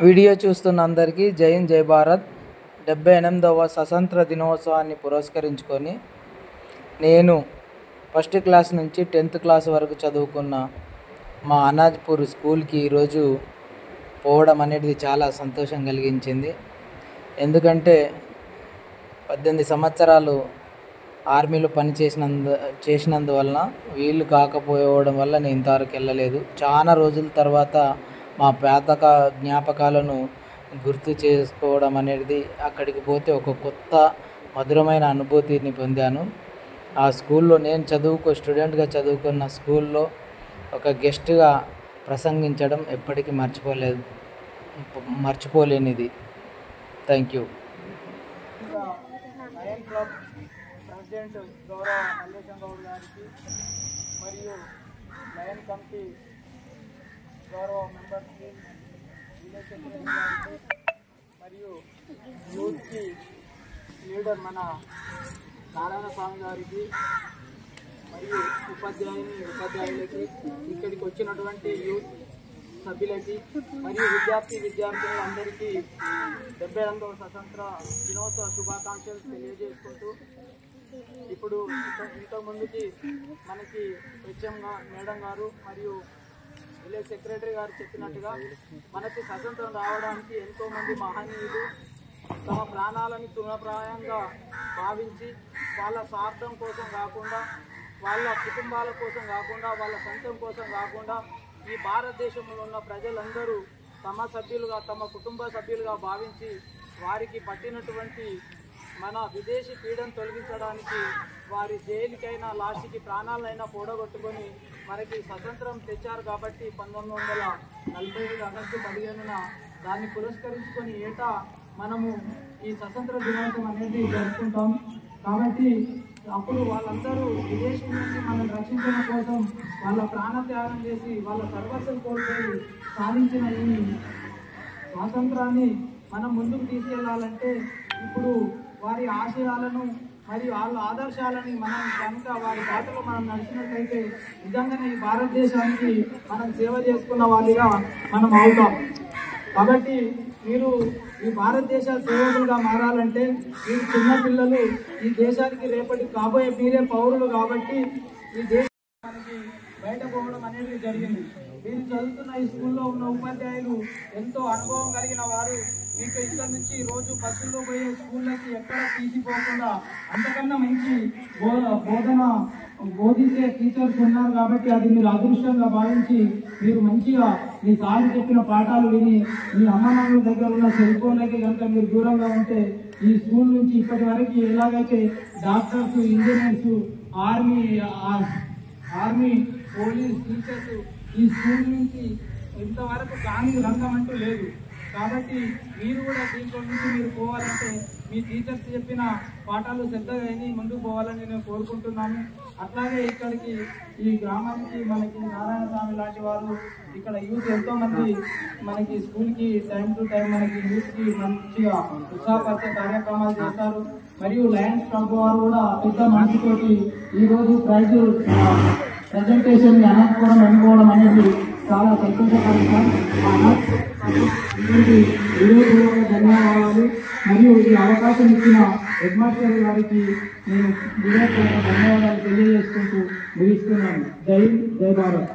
Video చూస్తున్న అందరికీ జై హింద్ జై భారత్. 78వ స్వతంత్ర దినోత్సవాన్ని పురస్కరించుకొని నేను ఫస్ట్ క్లాస్ నుంచి 10th క్లాస్ వరకు చదువుకున్న మా అనాజ్పూర్ స్కూల్కి ఈరోజు పోవడం అనేది చాలా సంతోషం కలిగించింది. ఎందుకంటే 18 సంవత్సరాలు ఆర్మీలో చేసినందువలన వీలు కాకపోవడం వల్ల నేను ఇంతవరకు వెళ్ళలేదు. చాలా రోజుల తర్వాత మా పాత జ్ఞాపకాలను గుర్తు చేసుకోవడం అనేది అక్కడికి పోతే ఒక కొత్త మధురమైన అనుభూతిని పొందాను. ఆ స్కూల్లో నేను స్టూడెంట్గా చదువుకున్న స్కూల్లో ఒక గెస్ట్గా ప్రసంగించడం ఎప్పటికీ మర్చిపోలేనిది. Thank you. ప్రెసిడెంట్ గౌరవ మల్లేశం గౌడ్ గారికి మరియు లయన్ కమిటీ గౌరవ మెంబర్స్కి, విలేజ్ సెక్రటరీ గారికి మరియు యూత్కి లీడర్ మన నారాయణ స్వామి గారికి మరియు ఉపాధ్యాయులకి, ఇక్కడికి వచ్చినటువంటి యూత్ సభ్యులకి మరియు విద్యార్థులందరికీ 78వ స్వతంత్ర దినోత్సవ శుభాకాంక్షలు తెలియజేసుకుంటూ, ఇప్పుడు ఇంతకుముందుకి మనకి హెచ్ఎంగా మేడం గారు మరియు విలేజ్ సెక్రటరీ గారు చెప్పినట్టుగా మనకి స్వతంత్రం రావడానికి ఎంతోమంది మహనీయులు తమ ప్రాణాలని తృణప్రాయంగా భావించి వాళ్ళ స్వార్థం కోసం కాకుండా, వాళ్ళ కుటుంబాల కోసం కాకుండా, వాళ్ళ సొంతం కోసం కాకుండా ఈ భారతదేశంలో ఉన్న ప్రజలందరూ తమ కుటుంబ సభ్యులుగా భావించి వారికి పట్టినటువంటి మన విదేశీ పీడను తొలగించడానికి వారి జైలుకైనా లాస్ట్కి ప్రాణాలైనా కూడగొట్టుకొని మనకి స్వతంత్రం తెచ్చారు. కాబట్టి 1945 ఆగస్టు 15న దాన్ని పురస్కరించుకొని ఏటా మనము ఈ స్వతంత్ర దినోత్సవం అనేది జరుపుకుంటాం. కాబట్టి అప్పుడు వాళ్ళందరూ విదేశం నుంచి మనం రక్షించడం కోసం వాళ్ళ ప్రాణత్యాగం చేసి వాళ్ళ సర్వస్వం కోల్పోయి సాధించిన ఈ స్వాతంత్రాన్ని మనం ముందుకు తీసుకెళ్లాలంటే ఇప్పుడు వారి ఆశయాలను మరియు వాళ్ళ ఆదర్శాలని మనం కనుక వారి బాటలో మనం నడిచినట్లయితే నిజంగానే ఈ భారతదేశానికి మనం సేవ చేసుకున్న వాళ్ళుగా మనం అవుతాం. కాబట్టి మీరు ఈ భారతదేశ సేవకులుగా మారాలంటే మీరు చిన్న పిల్లలు ఈ దేశానికి రేపటి కాబోయే మీరే పౌరులు. కాబట్టి ఈ దేశం మనకి బయట పోవడం అనేది జరిగింది. మీరు చదువుతున్న ఈ స్కూల్లో ఉన్న ఉపాధ్యాయులు ఎంతో అనుభవం కలిగిన వారు. మీకు ఇక్కడ నుంచి రోజు బస్సుల్లో పోయే స్కూళ్ళకి ఎక్కడ తీసిపోకుండా అంతకన్నా మంచి బోధన బోధించే టీచర్స్ ఉన్నారు. కాబట్టి అది మీరు అదృష్టంగా భావించి మీరు మంచిగా మీ సార్లు చెప్పిన పాఠాలు విని మీ అమ్మనాన్నల దగ్గర ఉన్న సెల్ ఫోన్లకి కనుక మీరు దూరంగా ఉంటే ఈ స్కూల్ నుంచి ఇప్పటి వరకు ఎలాగైతే doctors, engineers, army, police, teachers ఈ స్కూల్ నుంచి ఇంతవరకు కాని రంగం అంటూ లేదు. కాబట్టి మీరు కూడా దీంట్లో నుంచి మీరు పోవాలంటే మీ టీచర్స్ చెప్పిన పాఠాలు శ్రద్ధగా విని ముందుకు పోవాలని నేను కోరుకుంటున్నాను. అట్లాగే ఇక్కడికి ఈ గ్రామానికి మనకి నారాయణ స్వామి లాంటి వారు ఇక్కడ యూత్ ఎంతోమంది మనకి స్కూల్కి టైం టు టైం మనకి యూత్కి మంచిగా ఉత్సాహపరిచే కార్యక్రమాలు చేస్తారు. మరియు లయన్స్ క్లబ్ వారు కూడా పెద్ద మనసుతోటి ఈరోజు ప్రైజ్ ప్రజెంటేషన్ అనకపోవడం ఎన్నుకోవడం అనేది చాలా సంతోషకరంగా ధన్యవాదాలు. మరియు ఈ అవకాశం ఇచ్చిన హెడ్ మాస్టర్ గారికి నేను ధన్యవాదాలు తెలియజేసుకుంటూ ముగిస్తున్నాను. జై హింద్, జై భారత్.